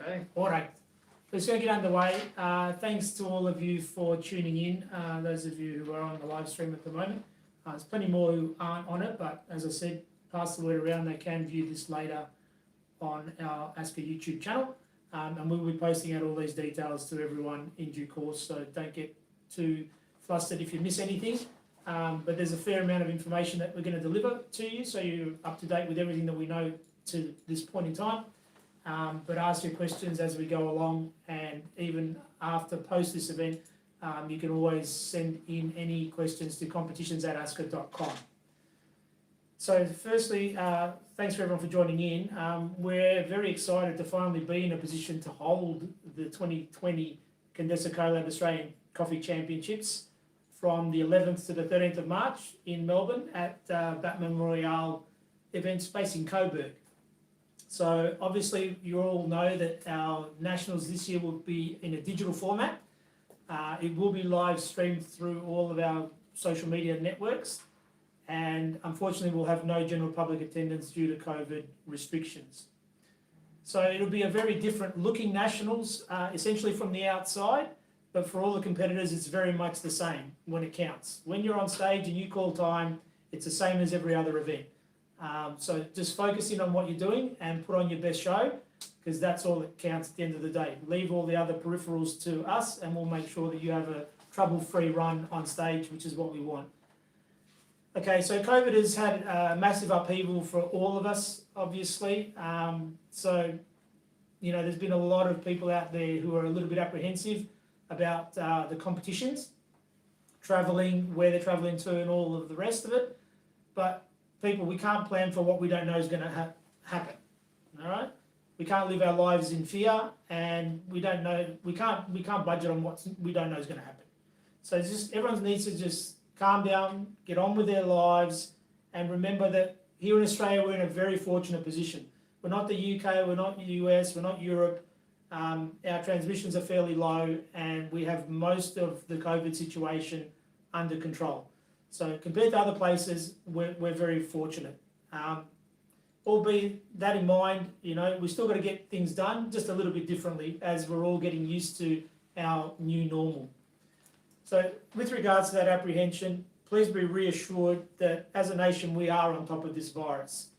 Okay. All right. Let's go get underway. Thanks to all of you for tuning in, those of you who are on the live stream at the moment. There's plenty more who aren't on it, but as I said, pass the word around. They can view this later on our ASCA YouTube channel. And we'll be posting out all these details to everyone in due course, so don't get too flustered if you miss anything. But there's a fair amount of information that we're going to deliver to you, so you're up to date with everything that we know to this point in time. But ask your questions as we go along, and even after post this event, you can always send in any questions to competitions@asca.com. So firstly, thanks for everyone for joining in. We're very excited to finally be in a position to hold the 2020 Condesa CoLab Australian Coffee Championships from the 11th to the 13th of March in Melbourne at Batman Royale event space in Coburg. So obviously you all know that our nationals this year will be in a digital format. It will be live streamed through all of our social media networks, and unfortunately we'll have no general public attendance due to COVID restrictions. So it'll be a very different looking nationals, essentially from the outside, but for all the competitors it's very much the same when it counts. When you're on stage and you call time, it's the same as every other event. So just focus in on what you're doing and put on your best show, because that's all that counts at the end of the day. Leave all the other peripherals to us and we'll make sure that you have a trouble-free run on stage, which is what we want. Okay, so COVID has had a massive upheaval for all of us, obviously. So, you know, there's been a lot of people out there who are a little bit apprehensive about the competitions, travelling, where they're travelling to and all of the rest of it. But people, we can't plan for what we don't know is going to happen, all right? We can't live our lives in fear, and we don't know, we can't budget on what we don't know is going to happen. So it's just, everyone needs to just calm down, get on with their lives, and remember that here in Australia we're in a very fortunate position. We're not the UK, we're not the US, we're not Europe. Our transmissions are fairly low, and we have most of the COVID situation under control. So compared to other places, we're very fortunate. Albeit that in mind, you know, we still got to get things done just a little bit differently as we're all getting used to our new normal. So with regards to that apprehension, please be reassured that as a nation we are on top of this virus.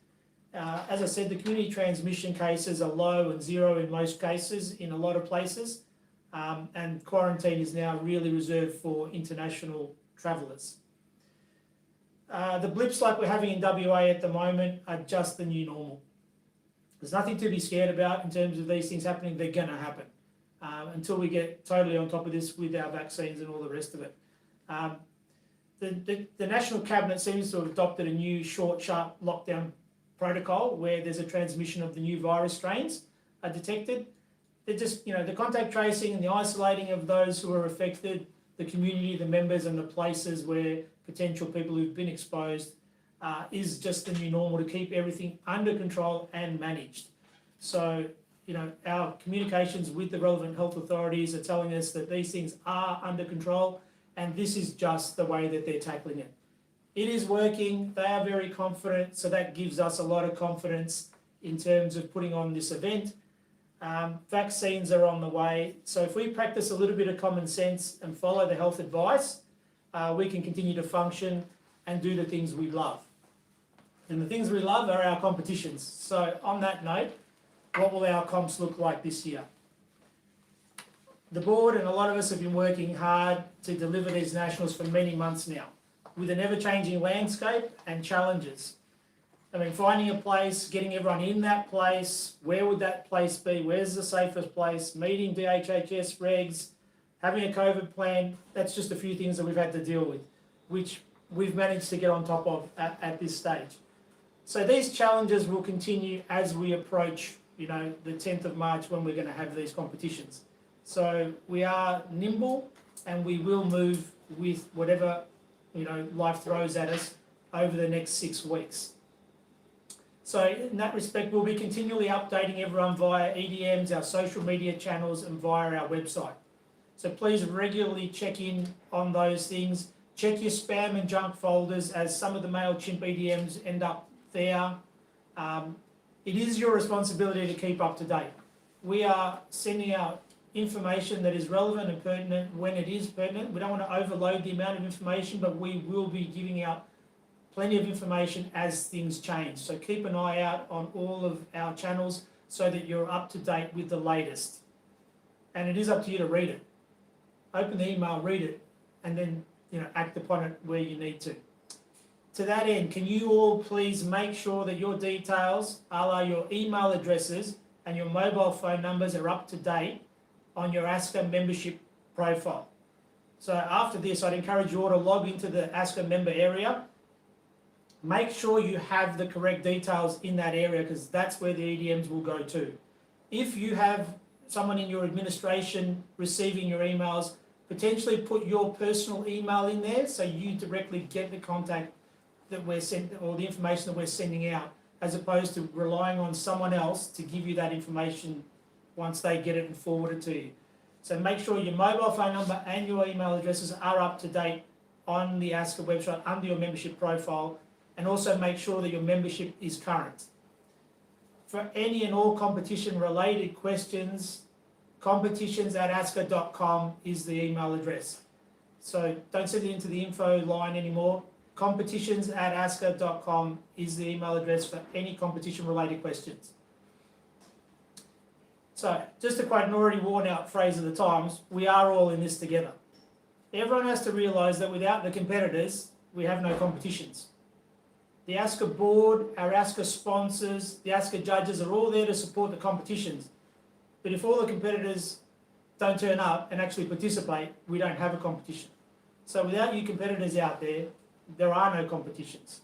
As I said, the community transmission cases are low and zero in most cases in a lot of places, and quarantine is now really reserved for international travellers. The blips like we're having in WA at the moment are just the new normal. There's nothing to be scared about in terms of these things happening. They're going to happen until we get totally on top of this with our vaccines and all the rest of it. The National Cabinet seems to have adopted a new short, sharp lockdown protocol where there's a transmission of the new virus strains are detected. They're just, you know, the contact tracing and the isolating of those who are affected, the community, the members and the places where potential people who've been exposed is just the new normal to keep everything under control and managed. So, you know, our communications with the relevant health authorities are telling us that these things are under control, and this is just the way that they're tackling it. It is working, they are very confident, so that gives us a lot of confidence in terms of putting on this event. Vaccines are on the way, so if we practice a little bit of common sense and follow the health advice, we can continue to function and do the things we love. And the things we love are our competitions. So on that note, what will our comps look like this year? The board and a lot of us have been working hard to deliver these nationals for many months now, with an ever-changing landscape and challenges. I mean, finding a place, getting everyone in that place, where would that place be, where's the safest place, meeting DHHS regs, having a COVID plan, that's just a few things that we've had to deal with, which we've managed to get on top of at this stage. So these challenges will continue as we approach, you know, the 10th of March when we're going to have these competitions. So we are nimble and we will move with whatever, you know, life throws at us over the next 6 weeks. So in that respect, we'll be continually updating everyone via EDMs, our social media channels and via our website. So please regularly check in on those things. Check your spam and junk folders, as some of the MailChimp EDMs end up there. It is your responsibility to keep up to date. we are sending out information that is relevant and pertinent when it is pertinent. We don't want to overload the amount of information, but we will be giving out plenty of information as things change. So keep an eye out on all of our channels so that you're up to date with the latest. And it is up to you to read it. Open the email, read it, and then act upon it where you need to. To that end, can you all please make sure that your details, a la your email addresses and your mobile phone numbers, are up to date on your ASCA membership profile. So after this, I'd encourage you all to log into the ASCA member area. Make sure you have the correct details in that area, because that's where the EDMs will go to. If you have someone in your administration receiving your emails, potentially put your personal email in there so you directly get the contact that we're sending, or the information that we're sending out, as opposed to relying on someone else to give you that information once they get it and forward it to you. So make sure your mobile phone number and your email addresses are up to date on the ASCA website under your membership profile, and also make sure that your membership is current. For any and all competition related questions, competitions@asca.com is the email address. So don't send it into the info line anymore. Competitions@asca.com is the email address for any competition related questions. So just to quote an already worn out phrase of the times, we are all in this together. Everyone has to realise that without the competitors, we have no competitions. The ASCA board, our ASCA sponsors, the ASCA judges are all there to support the competitions. But if all the competitors don't turn up and actually participate, we don't have a competition. So without you competitors out there, there are no competitions.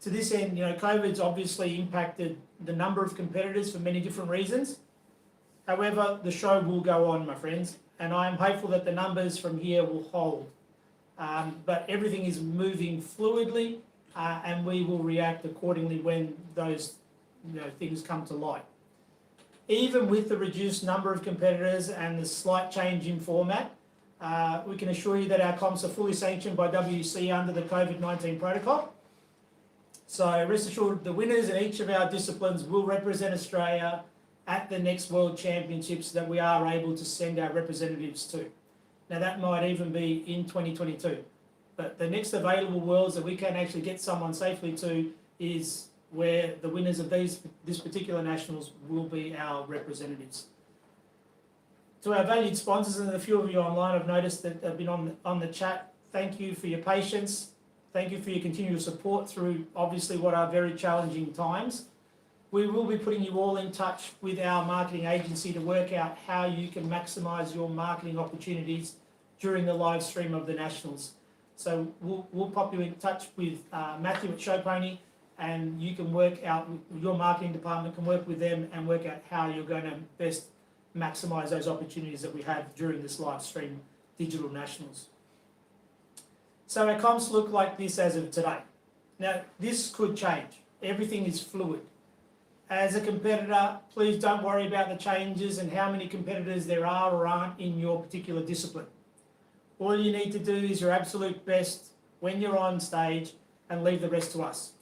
To this end, COVID's obviously impacted the number of competitors for many different reasons. However, the show will go on, my friends, and I'm hopeful that the numbers from here will hold. But everything is moving fluidly, and we will react accordingly when those things come to light. Even with the reduced number of competitors and the slight change in format, we can assure you that our comps are fully sanctioned by WC under the COVID-19 protocol. So rest assured, the winners in each of our disciplines will represent Australia at the next World Championships that we are able to send our representatives to. Now that might even be in 2022. But the next available Worlds that we can actually get someone safely to is where the winners of this particular nationals will be our representatives. To our valued sponsors, and a few of you online I've noticed that have been on the chat, thank you for your patience. Thank you for your continual support through obviously what are very challenging times. We will be putting you all in touch with our marketing agency to work out how you can maximise your marketing opportunities during the live stream of the Nationals. So we'll pop you in touch with Matthew at Showpony, and you can work out, your marketing department can work with them and work out how you're going to best maximise those opportunities that we have during this live stream digital Nationals. So our comps look like this as of today. Now this could change. Everything is fluid. As a competitor, please don't worry about the changes and how many competitors there are or aren't in your particular discipline. All you need to do is your absolute best when you're on stage and leave the rest to us.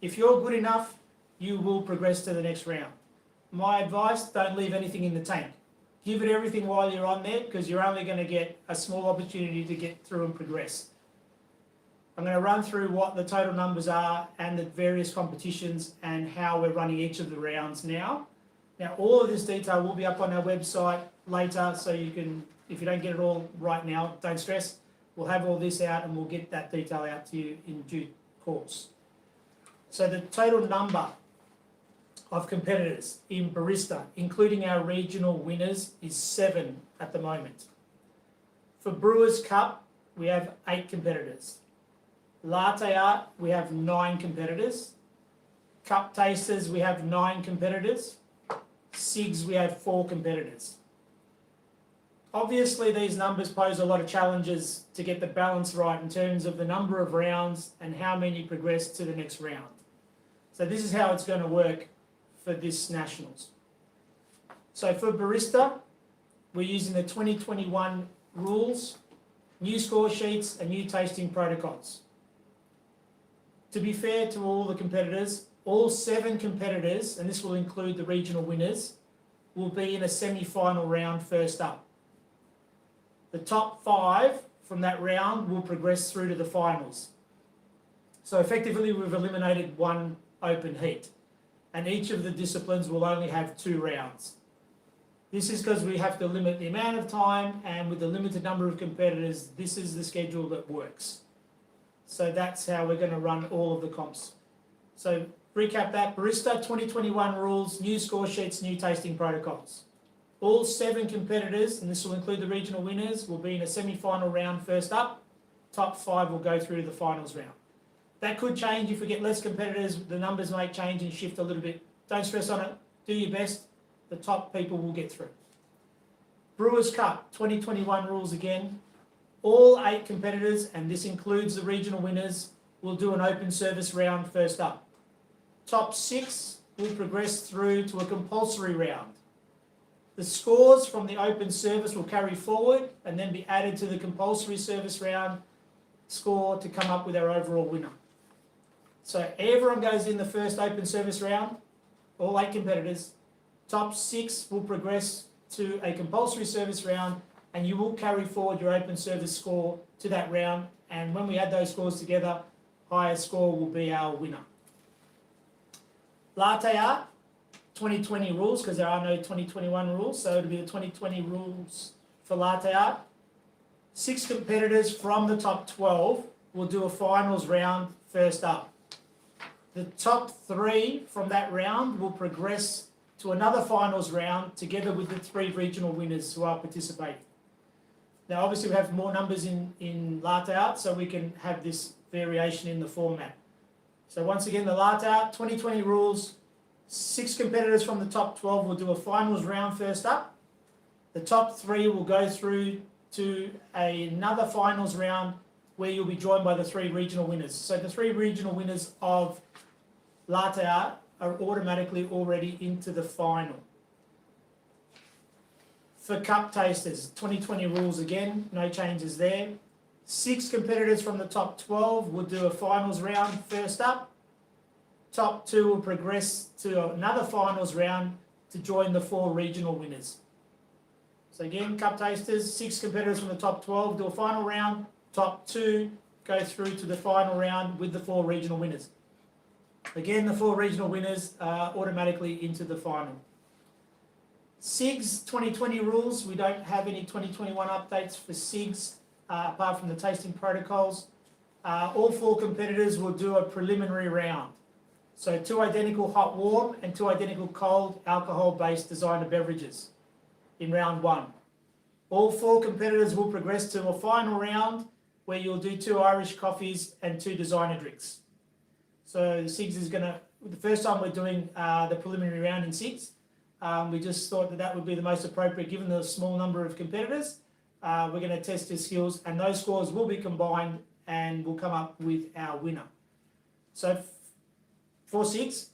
If you're good enough, you will progress to the next round. My advice, don't leave anything in the tank. Give it everything while you're on there, because you're only going to get a small opportunity to get through and progress. I'm going to run through what the total numbers are and the various competitions and how we're running each of the rounds now. Now, all of this detail will be up on our website later, so you can, if you don't get it all right now, don't stress. We'll have all this out and we'll get that detail out to you in due course. So the total number of competitors in barista, including our regional winners, is 7 at the moment. For Brewers Cup, we have 8 competitors. Latte Art, we have 9 competitors. Cup Tasters, we have 9 competitors. SIGs, we have 4 competitors. Obviously, these numbers pose a lot of challenges to get the balance right in terms of the number of rounds and how many progress to the next round. So this is how it's going to work for this Nationals. So for barista, we're using the 2021 rules, new score sheets and new tasting protocols. To be fair to all the competitors, all 7 competitors, and this will include the regional winners, will be in a semi-final round first up. The top 5 from that round will progress through to the finals. So effectively we've eliminated one open heat, and each of the disciplines will only have 2 rounds. This is because we have to limit the amount of time, and with the limited number of competitors, this is the schedule that works. So that's how we're going to run all of the comps. So recap that, Barista 2021 rules, new score sheets, new tasting protocols. All 7 competitors, and this will include the regional winners, will be in a semi-final round first up. Top 5 will go through to the finals round. That could change if we get less competitors, the numbers may change and shift a little bit. Don't stress on it, do your best, the top people will get through. Brewers Cup 2021 rules again. All 8 competitors, and this includes the regional winners, will do an open service round first up. Top 6 will progress through to a compulsory round. The scores from the open service will carry forward and then be added to the compulsory service round score to come up with our overall winner. So everyone goes in the first open service round, all 8 competitors. Top 6 will progress to a compulsory service round, and you will carry forward your open service score to that round, and when we add those scores together, highest score will be our winner. Latte art, 2020 rules, because there are no 2021 rules, so it'll be the 2020 rules for latte art. 6 competitors from the top 12 will do a finals round first up. The top 3 from that round will progress to another finals round together with the 3 regional winners who are participating. Now obviously we have more numbers in latte art, so we can have this variation in the format. So once again, the latte art 2020 rules, 6 competitors from the top 12 will do a finals round first up. The top 3 will go through to another finals round where you'll be joined by the 3 regional winners. So the 3 regional winners of latte art are automatically already into the final. For cup tasters, 2020 rules again, no changes there. 6 competitors from the top 12 will do a finals round first up. Top 2 will progress to another finals round to join the 4 regional winners. So again, cup tasters, 6 competitors from the top 12 do a final round. Top 2 go through to the final round with the 4 regional winners. Again, the 4 regional winners are automatically into the final. SIGs 2020 rules, we don't have any 2021 updates for SIGs apart from the tasting protocols. All 4 competitors will do a preliminary round. So 2 identical hot warm and 2 identical cold alcohol-based designer beverages in round 1. All 4 competitors will progress to a final round where you'll do 2 Irish coffees and 2 designer drinks. So the SIGs is the first time we're doing the preliminary round in SIGs. We just thought that would be the most appropriate given the small number of competitors. We're going to test your skills, and those scores will be combined and will come up with our winner. So for SIGs,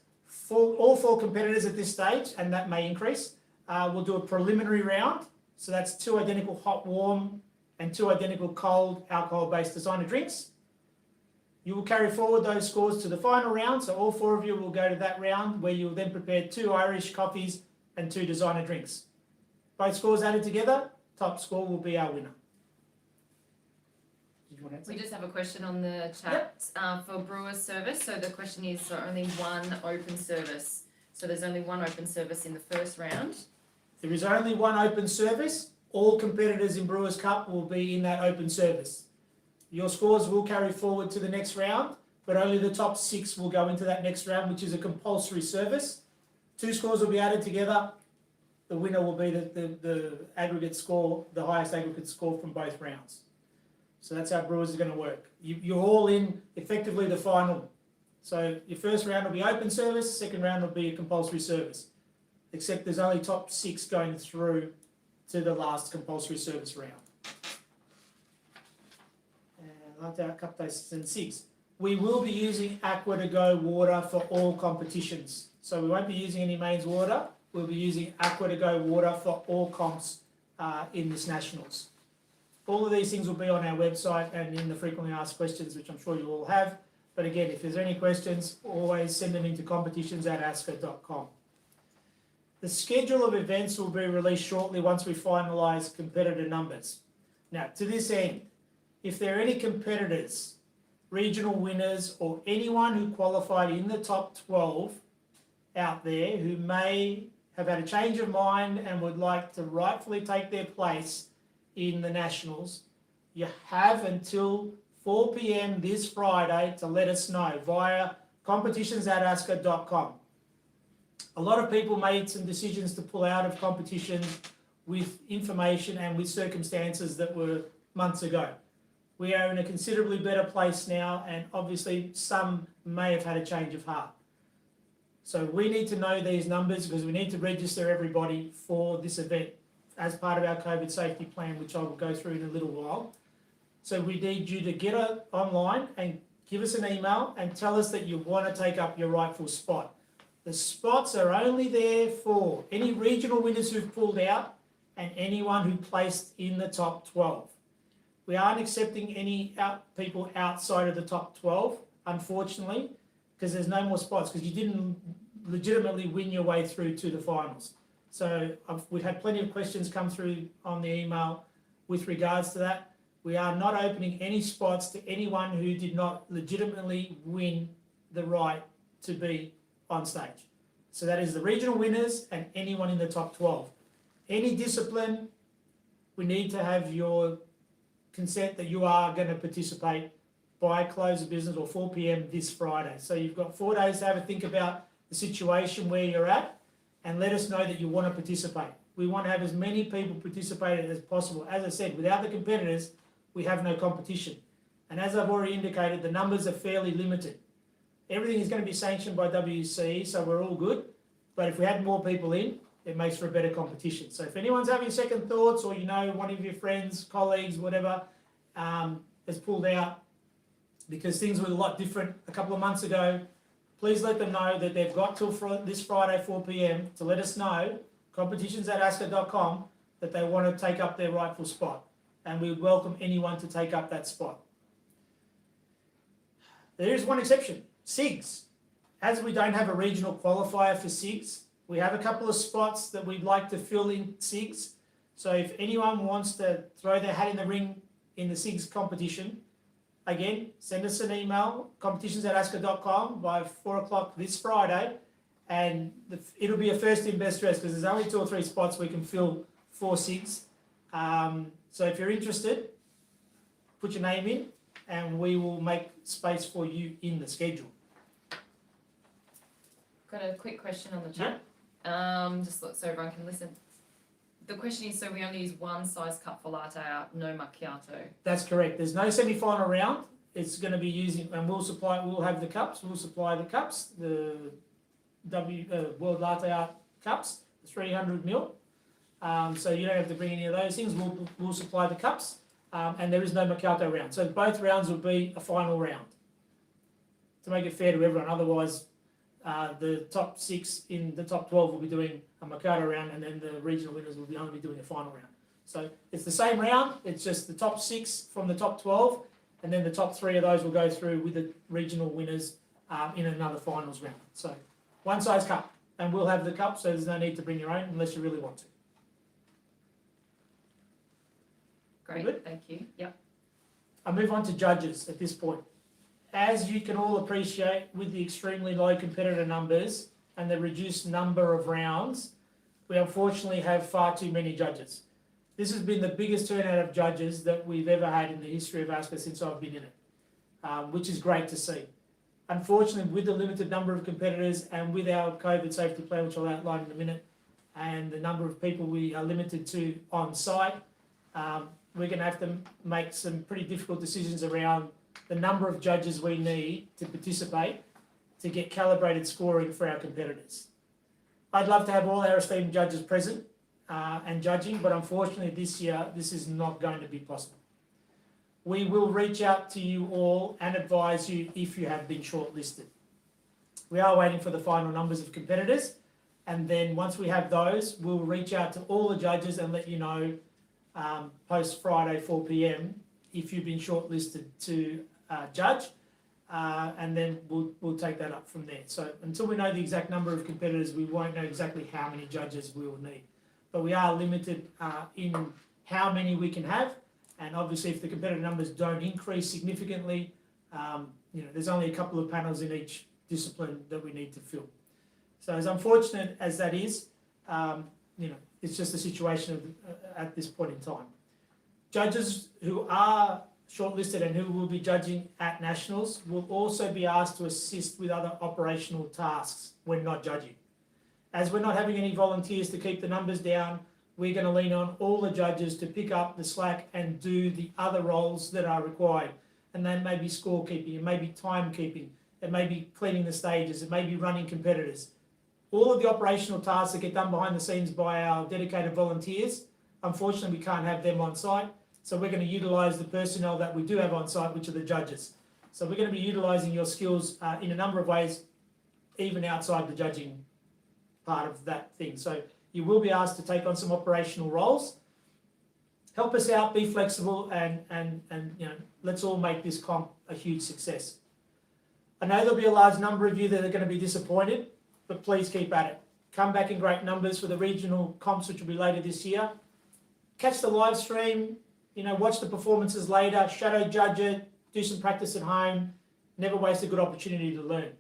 all 4 competitors at this stage, and that may increase, we'll do a preliminary round. So that's 2 identical hot warm and 2 identical cold alcohol-based designer drinks. You will carry forward those scores to the final round, so all 4 of you will go to that round where you will then prepare 2 Irish coffees and 2 designer drinks. Both scores added together, top score will be our winner. We just have a question on the chat for brewers service. So the question is for only 1 open service. So there's only 1 open service in the first round. There is only 1 open service. All competitors in Brewers Cup will be in that open service. Your scores will carry forward to the next round, but only the top 6 will go into that next round, which is a compulsory service. 2 scores will be added together. The winner will be the aggregate score, the highest aggregate score from both rounds. So that's how Brewers are going to work. You're all in effectively the final. So your first round will be open service, second round will be a compulsory service, except there's only top 6 going through to the last compulsory service round. Latte art, cup tasters and SIGs. We will be using Aqua to Go water for all competitions. So we won't be using any mains water. We'll be using Aqua to Go water for all comps in this Nationals. All of these things will be on our website and in the frequently asked questions, which I'm sure you all have. But again, if there's any questions, always send them into competitions@asca.com. The schedule of events will be released shortly once we finalise competitor numbers. Now, to this end, if there are any competitors, regional winners, or anyone who qualified in the top 12 out there who may have had a change of mind and would like to rightfully take their place in the Nationals, you have until 4 p.m. this Friday to let us know via competitions@ascot.com. A lot of people made some decisions to pull out of competitions with information and with circumstances that were months ago. We are in a considerably better place now, and obviously some may have had a change of heart. So we need to know these numbers because we need to register everybody for this event as part of our COVID safety plan, which I will go through in a little while. So we need you to get online and give us an email and tell us that you want to take up your rightful spot. The spots are only there for any regional winners who've pulled out and anyone who placed in the top 12. We aren't accepting any people outside of the top 12, unfortunately, because there's no more spots, because you didn't legitimately win your way through to the finals. So we've had plenty of questions come through on the email with regards to that. We are not opening any spots to anyone who did not legitimately win the right to be on stage. So that is the regional winners and anyone in the top 12. Any discipline, we need to have your consent that you are going to participate by close of business or 4 p.m. this Friday. So you've got 4 days to have a think about the situation where you're at and let us know that you want to participate. We want to have as many people participate as possible. As I said, without the competitors, we have no competition. And as I've already indicated, the numbers are fairly limited. Everything is going to be sanctioned by WCE, so we're all good. But if we had more people in, it makes for a better competition. So if anyone's having second thoughts, or you know one of your friends, colleagues, whatever, has pulled out because things were a lot different a couple of months ago, please let them know that they've got till this Friday 4 p.m. to let us know, competitions@ascot.com, that they want to take up their rightful spot. And we welcome anyone to take up that spot. There is one exception, SIGs. As we don't have a regional qualifier for SIGs, we have a couple of spots that we'd like to fill in SIGs. So if anyone wants to throw their hat in the ring in the SIGs competition, again, send us an email, competitions@ascot.com by 4 o'clock this Friday, and it'll be a first in best dress because there's only 2 or 3 spots we can fill for SIGs. So if you're interested, put your name in and we will make space for you in the schedule. Got a quick question on the chat. Just so everyone can listen. The question is, so we only use one size cup for latte art, no macchiato? That's correct. There's no semi-final round. It's going to be using, and we'll have the cups, we'll supply the cups, the World Latte Art cups, the 300ml. So you don't have to bring any of those things. We'll supply the cups, and there is no macchiato round. So both rounds will be a final round to make it fair to everyone. Otherwise, the top 6 in the top 12 will be doing a macchiato round, and then the regional winners will only be doing a final round. So it's the same round. It's just the top 6 from the top 12, and then the top 3 of those will go through with the regional winners in another finals round. So one size cup, and we'll have the cup, so there's no need to bring your own unless you really want to. Great, thank you. Yep. I move on to judges at this point. As you can all appreciate, with the extremely low competitor numbers and the reduced number of rounds, we unfortunately have far too many judges. This has been the biggest turnout of judges that we've ever had in the history of ASCA since I've been in it, which is great to see. Unfortunately, with the limited number of competitors and with our COVID safety plan, which I'll outline in a minute, and the number of people we are limited to on site, we're going to have to make some pretty difficult decisions around the number of judges we need to participate to get calibrated scoring for our competitors. I'd love to have all our esteemed judges present and judging, but unfortunately this year this is not going to be possible. We will reach out to you all and advise you if you have been shortlisted. We are waiting for the final numbers of competitors, and then once we have those, we'll reach out to all the judges and let you know post Friday 4 p.m. if you've been shortlisted to judge. and then we'll take that up from there. So until we know the exact number of competitors, we won't know exactly how many judges we will need. But we are limited in how many we can have, and obviously if the competitor numbers don't increase significantly, there's only a couple of panels in each discipline that we need to fill. So as unfortunate as that is, it's just the situation at this point in time. Judges who are shortlisted and who will be judging at nationals will also be asked to assist with other operational tasks when not judging. As we're not having any volunteers to keep the numbers down, we're going to lean on all the judges to pick up the slack and do the other roles that are required. And that may be scorekeeping, it may be timekeeping, it may be cleaning the stages, it may be running competitors. All of the operational tasks that get done behind the scenes by our dedicated volunteers, unfortunately we can't have them on site. So we're going to utilise the personnel that we do have on site, which are the judges. So we're going to be utilising your skills in a number of ways, even outside the judging part of that thing. So you will be asked to take on some operational roles. Help us out, be flexible, and let's all make this comp a huge success. I know there'll be a large number of you that are going to be disappointed, but please keep at it. Come back in great numbers for the regional comps, which will be later this year. Catch the live stream, watch the performances later, shadow judge it, do some practice at home. Never waste a good opportunity to learn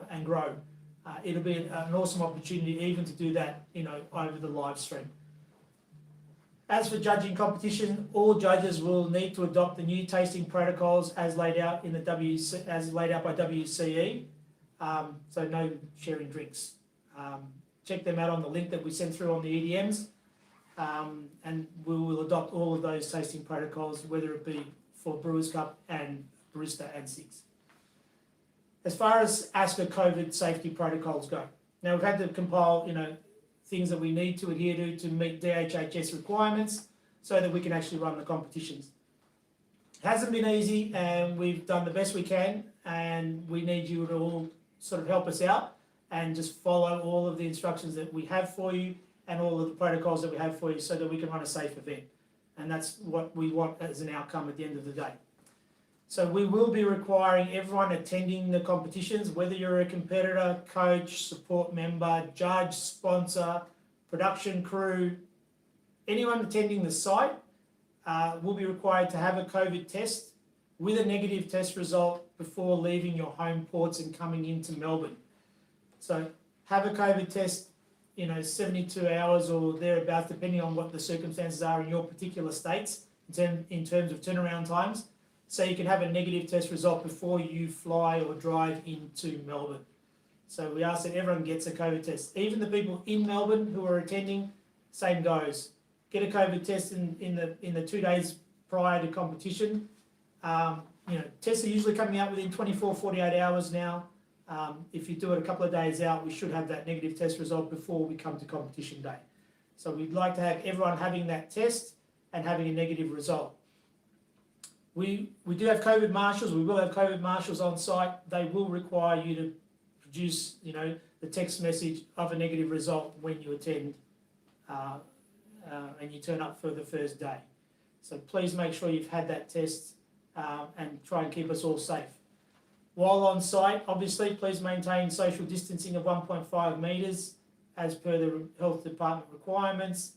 and grow. It'll be an awesome opportunity even to do that, over the live stream. As for judging competition, all judges will need to adopt the new tasting protocols as laid out by WCE. So no sharing drinks. Check them out on the link that we sent through on the EDMs, and we will adopt all of those tasting protocols, whether it be for Brewers Cup and Barista and SIGs. As far as ASCA COVID safety protocols go, now we've had to compile, things that we need to adhere to meet DHHS requirements so that we can actually run the competitions. It hasn't been easy, and we've done the best we can, and we need you to all sort of help us out and just follow all of the instructions that we have for you and all of the protocols that we have for you so that we can run a safe event. And that's what we want as an outcome at the end of the day. So we will be requiring everyone attending the competitions, whether you're a competitor, coach, support member, judge, sponsor, production crew, anyone attending the site will be required to have a COVID test with a negative test result before leaving your home ports and coming into Melbourne. So have a COVID test, 72 hours or thereabouts, depending on what the circumstances are in your particular states in terms of turnaround times. So you can have a negative test result before you fly or drive into Melbourne. So we ask that everyone gets a COVID test. Even the people in Melbourne who are attending, same goes. Get a COVID test in the 2 days prior to competition. Tests are usually coming out within 24, 48 hours now. If you do it a couple of days out, we should have that negative test result before we come to competition day. So we'd like to have everyone having that test and having a negative result. We do have COVID marshals. We will have COVID marshals on site. They will require you to produce, the text message of a negative result when you attend and you turn up for the first day. So please make sure you've had that test and try and keep us all safe. While on site, obviously, please maintain social distancing of 1.5 metres as per the health department requirements.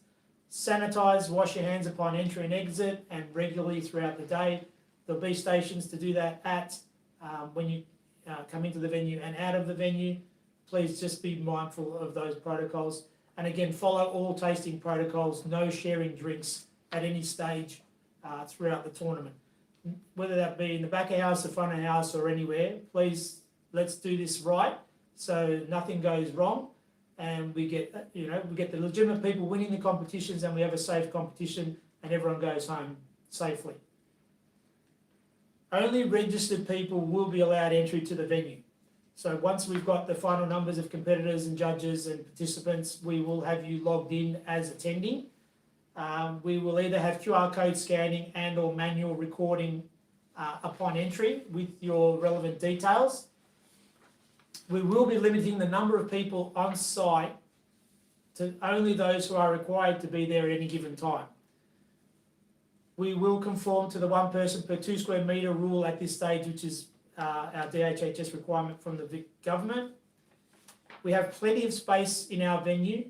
Sanitise, wash your hands upon entry and exit and regularly throughout the day. There'll be stations to do that at when you come into the venue and out of the venue. Please just be mindful of those protocols. And again, follow all tasting protocols, no sharing drinks at any stage throughout the tournament. Whether that be in the back of house, the front of house or anywhere, please, let's do this right so nothing goes wrong and we get the legitimate people winning the competitions and we have a safe competition and everyone goes home safely. Only registered people will be allowed entry to the venue. So once we've got the final numbers of competitors and judges and participants, we will have you logged in as attending. We will either have QR code scanning and or manual recording upon entry with your relevant details. We will be limiting the number of people on site to only those who are required to be there at any given time. We will conform to the 1 person per 2 square metre rule at this stage, which is our DHHS requirement from the Vic government. We have plenty of space in our venue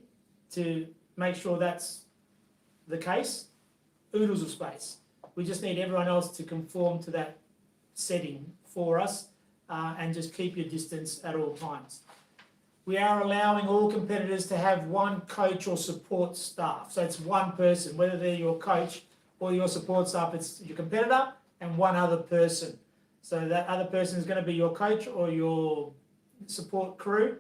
to make sure that's the case. Oodles of space. We just need everyone else to conform to that setting for us and just keep your distance at all times. We are allowing all competitors to have one coach or support staff. So it's one person, whether they're your coach or your support staff, it's your competitor and one other person. So that other person is going to be your coach or your support crew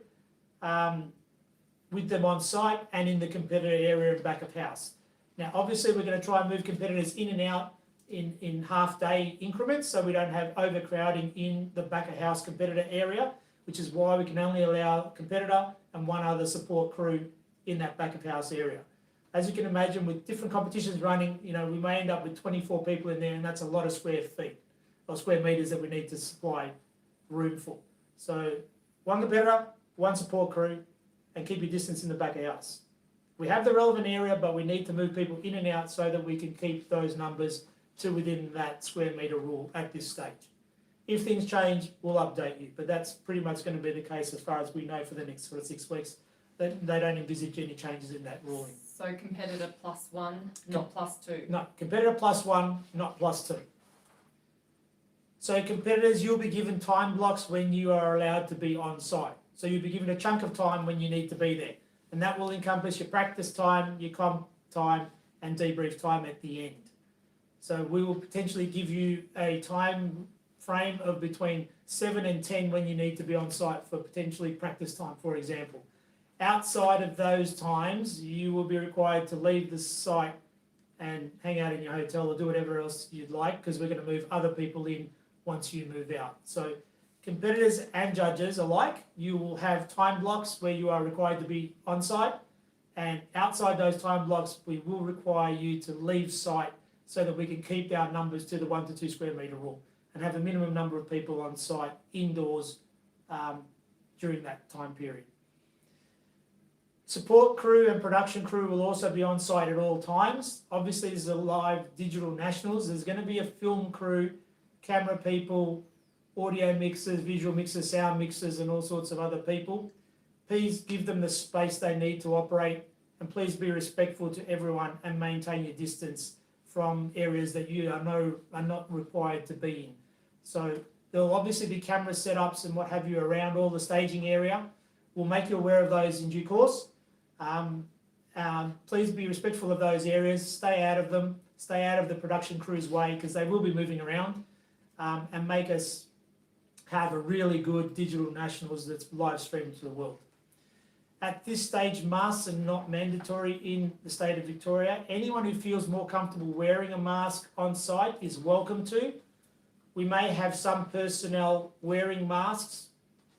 with them on site and in the competitor area and back of house. Now, obviously, we're going to try and move competitors in and out in half-day increments so we don't have overcrowding in the back of house competitor area, which is why we can only allow a competitor and one other support crew in that back of house area. As you can imagine, with different competitions running, we may end up with 24 people in there, and that's a lot of square feet or square metres that we need to supply room for. So one competitor, one support crew, and keep your distance in the back of house. We have the relevant area, but we need to move people in and out so that we can keep those numbers to within that square metre rule at this stage. If things change, we'll update you, but that's pretty much going to be the case as far as we know for the next sort of 6 weeks. They don't envisage any changes in that ruling. So competitor +1, not +2? No, competitor +1, not +2. So competitors, you'll be given time blocks when you are allowed to be on site. So you'll be given a chunk of time when you need to be there. And that will encompass your practice time, your comp time, and debrief time at the end. So we will potentially give you a time frame of between 7 and 10 when you need to be on site for potentially practice time, for example. Outside of those times, you will be required to leave the site and hang out in your hotel or do whatever else you'd like, because we're going to move other people in once you move out. So competitors and judges alike, you will have time blocks where you are required to be on site, and outside those time blocks, we will require you to leave site so that we can keep our numbers to the 1 to 2 square metre rule and have a minimum number of people on site indoors during that time period. Support crew and production crew will also be on site at all times. Obviously, this is a live digital nationals. There's going to be a film crew, camera people, audio mixers, visual mixers, sound mixers, and all sorts of other people. Please give them the space they need to operate, and please be respectful to everyone and maintain your distance from areas that you are not required to be in. So there'll obviously be camera setups and what have you around all the staging area. We'll make you aware of those in due course. Please be respectful of those areas, stay out of them, stay out of the production crew's way, because they will be moving around, and make us have a really good digital nationals that's live streamed to the world. At this stage, masks are not mandatory in the state of Victoria. Anyone who feels more comfortable wearing a mask on site is welcome to. We may have some personnel wearing masks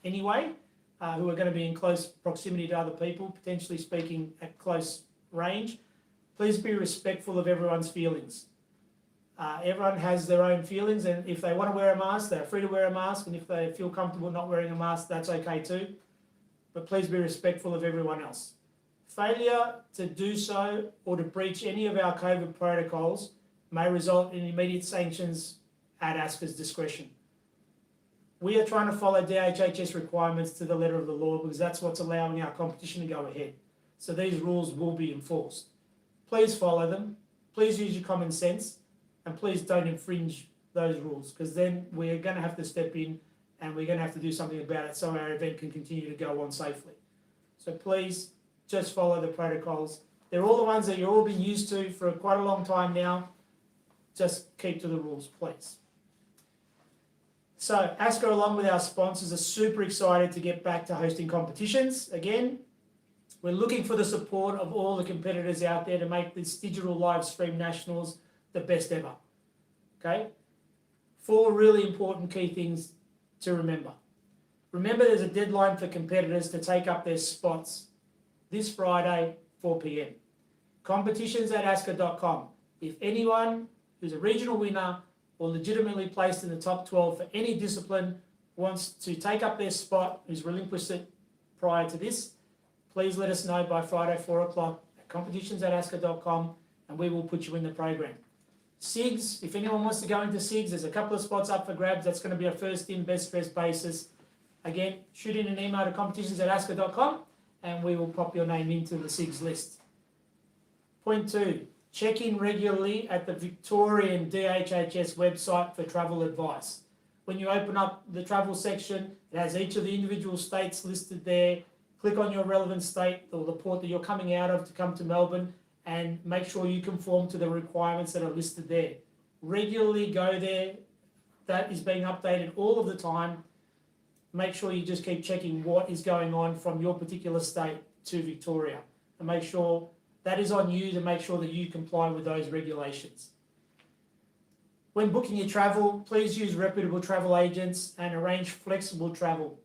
anyway, who are going to be in close proximity to other people, potentially speaking at close range. Please be respectful of everyone's feelings. Everyone has their own feelings, and if they want to wear a mask, they're free to wear a mask, and if they feel comfortable not wearing a mask, that's okay too. But please be respectful of everyone else. Failure to do so or to breach any of our COVID protocols may result in immediate sanctions at ASCA's discretion. We are trying to follow DHHS requirements to the letter of the law, because that's what's allowing our competition to go ahead. So these rules will be enforced. Please follow them. Please use your common sense, and please don't infringe those rules, because then we're going to have to step in and we're going to have to do something about it so our event can continue to go on safely. So please just follow the protocols. They're all the ones that you've all been used to for quite a long time now. Just keep to the rules, please. So ASCA, along with our sponsors, are super excited to get back to hosting competitions again. We're looking for the support of all the competitors out there to make this digital live stream nationals the best ever. Okay? 4 really important key things to remember. Remember, there's a deadline for competitors to take up their spots this Friday, 4 p.m. Competitions@asca.com. If anyone who's a regional winner or legitimately placed in the top 12 for any discipline wants to take up their spot, who's relinquished it prior to this, please let us know by Friday, 4 o'clock at competitions@asca.com, and we will put you in the program. SIGs, if anyone wants to go into SIGs, there's a couple of spots up for grabs. That's going to be a first in, best dressed basis. Again, shoot in an email to competitions@asca.com and we will pop your name into the SIGs list. Point 2, check in regularly at the Victorian DHHS website for travel advice. When you open up the travel section, it has each of the individual states listed there. Click on your relevant state or the port that you're coming out of to come to Melbourne and make sure you conform to the requirements that are listed there. Regularly go there. That is being updated all of the time. Make sure you just keep checking what is going on from your particular state to Victoria and make sure that is on you to make sure that you comply with those regulations. When booking your travel, please use reputable travel agents and arrange flexible travel.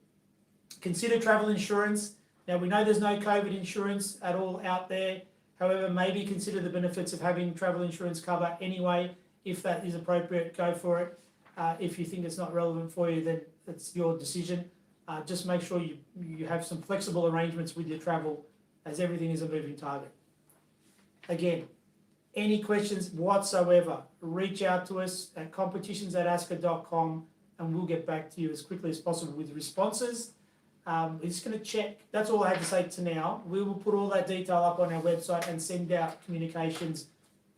Consider travel insurance. Now, we know there's no COVID insurance at all out there. However, maybe consider the benefits of having travel insurance cover anyway. If that is appropriate, go for it. If you think it's not relevant for you, then it's your decision. Just make sure you have some flexible arrangements with your travel, as everything is a moving target. Again, any questions whatsoever, reach out to us at competitions@asca.com and we'll get back to you as quickly as possible with responses. We're just going to check. That's all I have to say to now. We will put all that detail up on our website and send out communications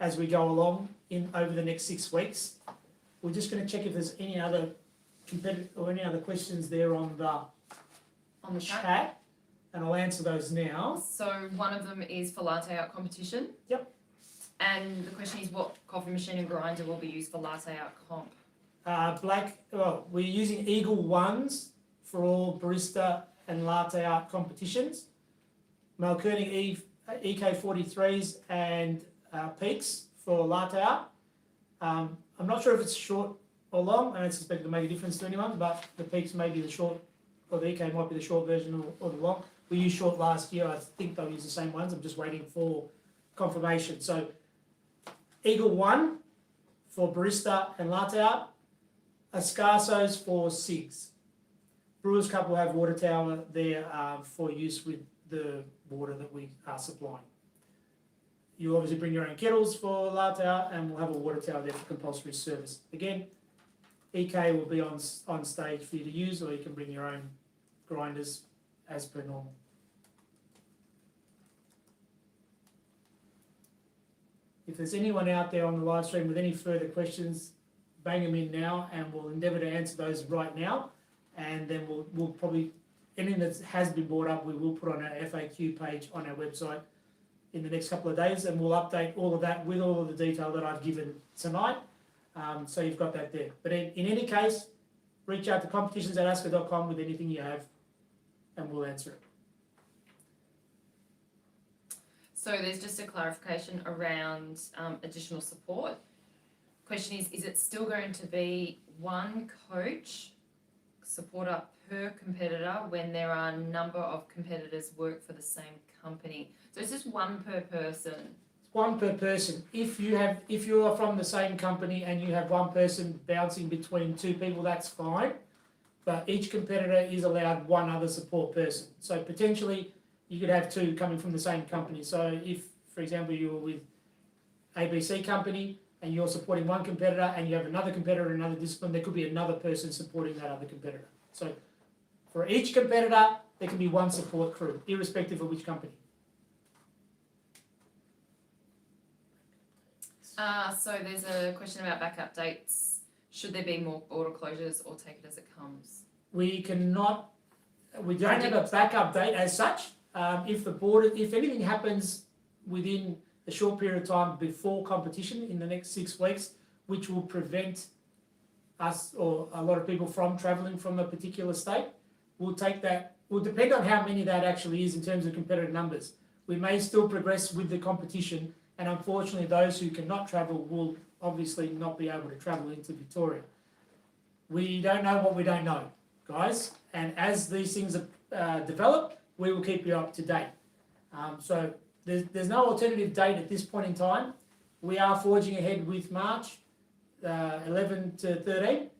as we go along over the next 6 weeks. We're just going to check if there's any other questions there on the chat, and I'll answer those now. So one of them is for latte art competition. Yep. And the question is, what coffee machine and grinder will be used for latte art comp? We're using Eagle 1s for all barista and latte art competitions. Malkerning EK43s and Peaks for latte art. I'm not sure if it's short or long. I don't suspect it'll make a difference to anyone, but the Peaks may be the short, or the EK might be the short version or the long. We used short last year. I think they'll use the same ones. I'm just waiting for confirmation. So Eagle 1 for barista and latte art. Escarsos for SIGs. Brewers Cup will have water tower there for use with the water that we are supplying. You obviously bring your own kettles for latte art and we'll have a water tower there for compulsory service. Again, EK will be on stage for you to use, or you can bring your own grinders as per normal. If there's anyone out there on the live stream with any further questions, bang them in now and we'll endeavour to answer those right now. And then we'll probably, anything that has been brought up, we will put on our FAQ page on our website in the next couple of days, and we'll update all of that with all of the detail that I've given tonight. So you've got that there. But in any case, reach out to competitions@asca.com with anything you have and we'll answer it. So there's just a clarification around additional support. Question is it still going to be one coach supporter per competitor when there are a number of competitors work for the same company? So it's just one per person. It's one per person. If you are from the same company and you have one person bouncing between two people, that's fine. But each competitor is allowed one other support person. So potentially you could have two coming from the same company. So if, for example, you were with ABC company and you're supporting one competitor and you have another competitor in another discipline, there could be another person supporting that other competitor. So for each competitor, there can be one support crew, irrespective of which company. So there's a question about backup dates. Should there be more border closures or take it as it comes? We don't have a backup date as such. If anything happens within a short period of time before competition in the next 6 weeks, which will prevent us or a lot of people from travelling from a particular state, we'll take that. Will depend on how many that actually is in terms of competitive numbers. We may still progress with the competition, and unfortunately those who cannot travel will obviously not be able to travel into Victoria. We don't know what we don't know, guys, and as these things develop, we will keep you up to date. So there's no alternative date at this point in time. We are forging ahead with March 11 to 13,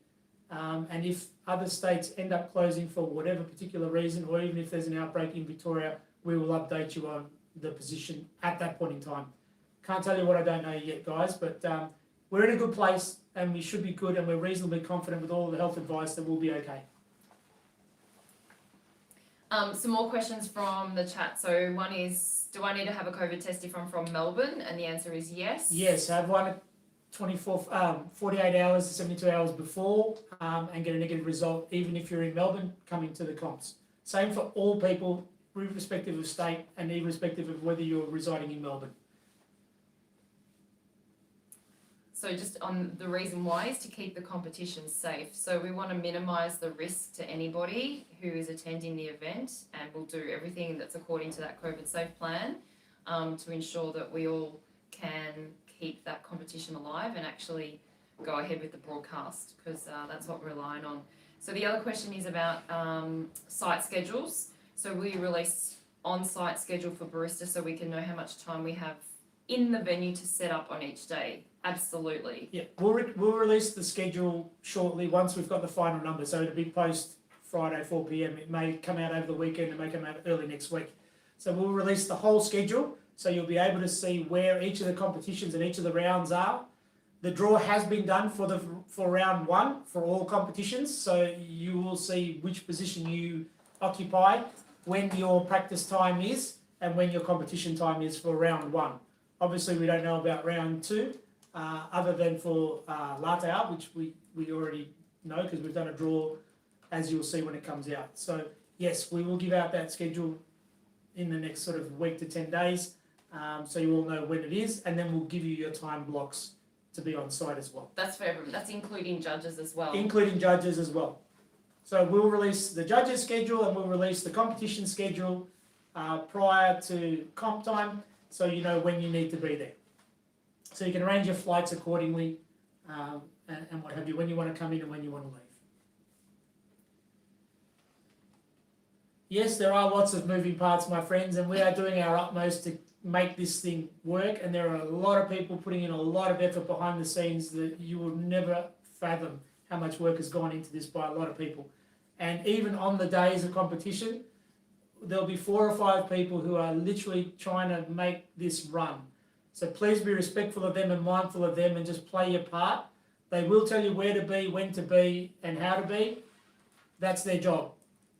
and if other states end up closing for whatever particular reason, or even if there's an outbreak in Victoria, we will update you on the position at that point in time. Can't tell you what I don't know yet, guys, but we're in a good place and we should be good, and we're reasonably confident with all of the health advice that we'll be okay. Some more questions from the chat. So one is, do I need to have a COVID test if I'm from Melbourne? And the answer is yes. Yes, have one at 48 hours to 72 hours before, and get a negative result, even if you're in Melbourne coming to the comps. Same for all people, irrespective of state and irrespective of whether you're residing in Melbourne. So just on the reason why is to keep the competition safe. So we want to minimise the risk to anybody who is attending the event, and we'll do everything that's according to that COVID safe plan to ensure that we all can keep that competition alive and actually go ahead with the broadcast, because that's what we're relying on. So the other question is about site schedules. So we release on-site schedule for baristas so we can know how much time we have in the venue to set up on each day. Absolutely. Yeah, we'll release the schedule shortly once we've got the final number. So it'll be post Friday 4 p.m. It may come out over the weekend, it may come out early next week. So we'll release the whole schedule, so you'll be able to see where each of the competitions and each of the rounds are. The draw has been done for round one for all competitions, so you will see which position you occupy, when your practice time is, and when your competition time is for round one. Obviously, we don't know about round two, other than for latte art, which we already know because we've done a draw, as you'll see when it comes out. So yes, we will give out that schedule in the next sort of week to 10 days, so you all know when it is, and then we'll give you your time blocks to be on site as well. That's for everyone. That's including judges as well. Including judges as well. So we'll release the judges' schedule and we'll release the competition schedule prior to comp time, so you know when you need to be there. So you can arrange your flights accordingly, and what have you, when you want to come in and when you want to leave. Yes, there are lots of moving parts, my friends, and we are doing our utmost to make this thing work, and there are a lot of people putting in a lot of effort behind the scenes that you will never fathom how much work has gone into this by a lot of people. And even on the days of competition, there'll be 4 or 5 people who are literally trying to make this run. So please be respectful of them and mindful of them, and just play your part. They will tell you where to be, when to be, and how to be. That's their job.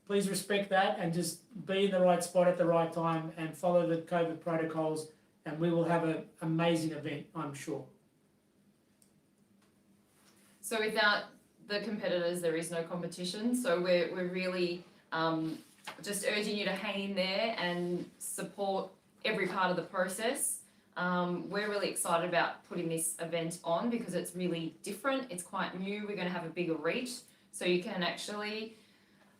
Please respect that and just be in the right spot at the right time and follow the COVID protocols, and we will have an amazing event, I'm sure. So without the competitors, there is no competition. So we're really just urging you to hang in there and support every part of the process. We're really excited about putting this event on because it's really different. It's quite new. We're going to have a bigger reach, so you can actually,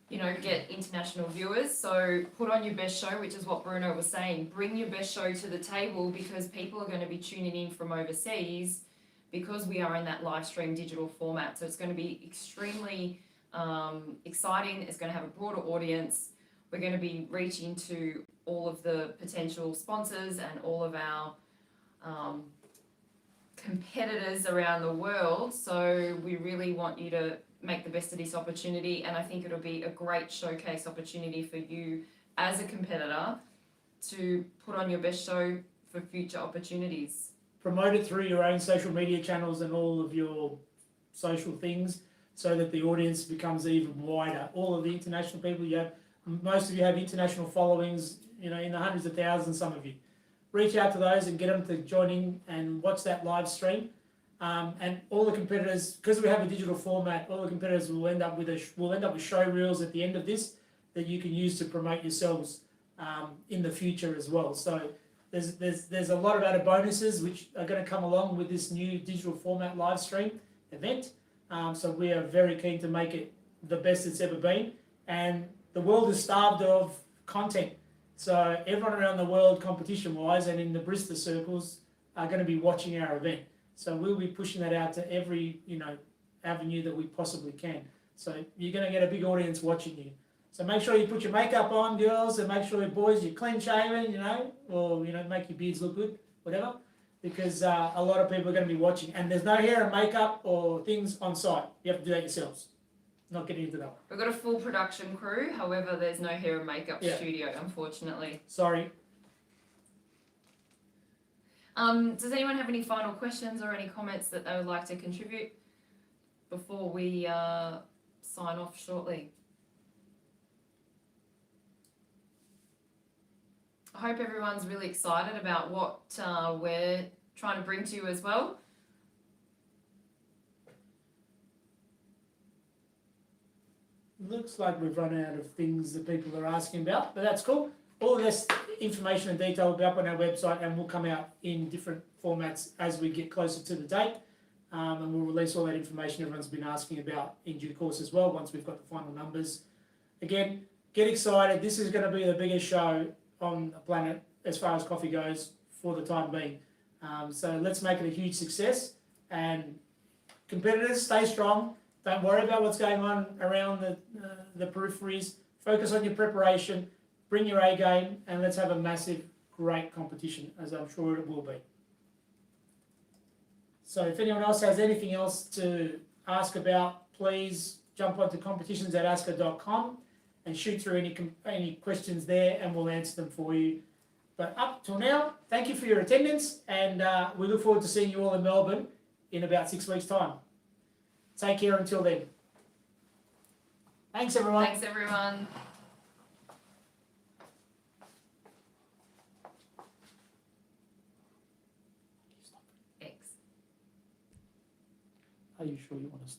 get international viewers. So put on your best show, which is what Bruno was saying. Bring your best show to the table, because people are going to be tuning in from overseas, because we are in that live stream digital format. So it's going to be extremely exciting. It's going to have a broader audience. We're going to be reaching to all of the potential sponsors and all of our competitors around the world. So we really want you to make the best of this opportunity, and I think it'll be a great showcase opportunity for you as a competitor to put on your best show for future opportunities. Promote it through your own social media channels and all of your social things, so that the audience becomes even wider. All of the international people you have, most of you have international followings, in the hundreds of thousands, some of you. Reach out to those and get them to join in and watch that live stream. And all the competitors, because we have a digital format, all the competitors will end up with show reels at the end of this that you can use to promote yourselves in the future as well. So there's a lot of added bonuses which are going to come along with this new digital format live stream event. So we are very keen to make it the best it's ever been. And the world is starved of content. So everyone around the world, competition-wise and in the barista circles, are going to be watching our event. So we'll be pushing that out to every, avenue that we possibly can. So you're going to get a big audience watching you. So make sure you put your makeup on, girls, and make sure, boys, you're clean shaven, or, make your beards look good, whatever, because a lot of people are going to be watching. And there's no hair and makeup or things on site. You have to do that yourselves. Not getting into that one. We've got a full production crew, however, there's no hair and makeup studio, unfortunately. Sorry. Does anyone have any final questions or any comments that they would like to contribute before we sign off shortly? I hope everyone's really excited about what we're trying to bring to you as well. Looks like we've run out of things that people are asking about, but that's cool. All of this information and detail will be up on our website and will come out in different formats as we get closer to the date. And we'll release all that information everyone's been asking about in due course as well once we've got the final numbers. Again, get excited. This is going to be the biggest show on the planet as far as coffee goes for the time being. So let's make it a huge success. And competitors, stay strong. Don't worry about what's going on around the peripheries. Focus on your preparation. Bring your A game, and let's have a massive, great competition, as I'm sure it will be. So if anyone else has anything else to ask about, please jump onto competitions@asca.com and shoot through any questions there, and we'll answer them for you. But up till now, thank you for your attendance, and we look forward to seeing you all in Melbourne in about 6 weeks' time. Take care until then. Thanks, everyone. Thanks, everyone. Thanks. Are you sure you want to?